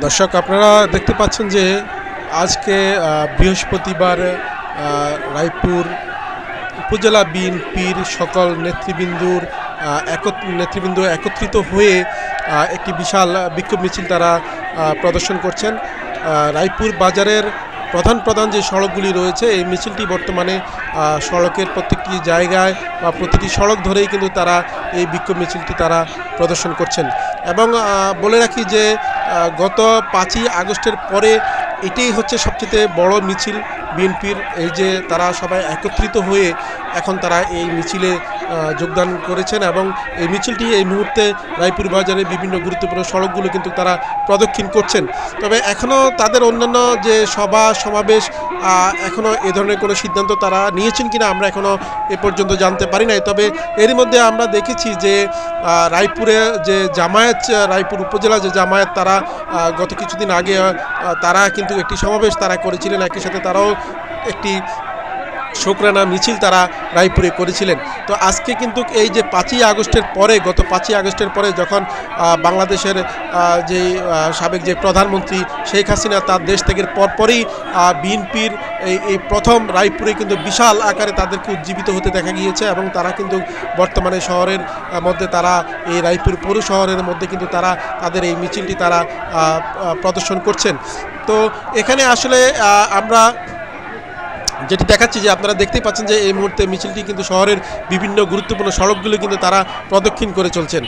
দর্শক আপনারা দেখতে পাচ্ছেন যে আজকে বৃহস্পতিবার রায়পুর উপজেলা বিএনপির সকল নেতৃবৃন্দ একত্রিত হয়ে একটি বিশাল বিক্ষোভ মিছিল তারা প্রদর্শন করছেন। রায়পুর বাজারের প্রধান যে সড়কগুলি রয়েছে এই মিছিলটি বর্তমানে সড়কের প্রত্যেকটি জায়গায় বা প্রতিটি সড়ক ধরেই কিন্তু তারা এই বিক্ষোভ মিছিলটি তারা প্রদর্শন করছেন। এবং বলে রাখি যে গত 5ই আগস্টের পরে এটাই হচ্ছে সবচেয়ে বড় মিছিল বিএনপির, এই যে তারা সবাই একত্রিত হয়ে এখন তারা এই মিছিলে যোগদান করেছেন এবং এই মিছিলটি এই মুহূর্তে রায়পুর বাজারের বিভিন্ন গুরুত্বপূর্ণ সড়কগুলো কিন্তু তারা প্রদক্ষিণ করছেন। তবে এখনও তাদের অন্যান্য যে সভা সমাবেশ এখনও এ ধরনের কোনো সিদ্ধান্ত তারা নিয়েছেন কিনা আমরা এখনও এ পর্যন্ত জানতে পারি নাই। তবে এরই মধ্যে আমরা দেখেছি যে রায়পুরে যে জামায়াত, রায়পুর উপজেলা যে জামায়াত, তারা গত কিছুদিন আগে তারা কিন্তু একটি সমাবেশ তারা করেছিলেন, একই সাথে তারাও একটি শোকরানা মিছিল তারা রায়পুরে করেছিলেন। তো আজকে কিন্তু এই যে 5ই আগস্টের পরে, গত 5ই আগস্টের পরে যখন বাংলাদেশের যে সাবেক যে প্রধানমন্ত্রী শেখ হাসিনা তার দেশ ত্যাগের পরপরই বিএনপির এই প্রথম রায়পুরে কিন্তু বিশাল আকারে তাদেরকে উজ্জীবিত হতে দেখা গিয়েছে এবং তারা কিন্তু বর্তমানে শহরের মধ্যে তারা এই রায়পুর পৌর শহরের মধ্যে কিন্তু তারা তাদের এই মিছিলটি তারা প্রদর্শন করছেন। তো এখানে আসলে আমরা যেটি দেখাচ্ছি যে আপনারা দেখতেই পাচ্ছেন যে এই মুহূর্তে মিছিলটি কিন্তু শহরের বিভিন্ন গুরুত্বপূর্ণ সড়কগুলো কিন্তু তারা প্রদক্ষিণ করে চলছেন।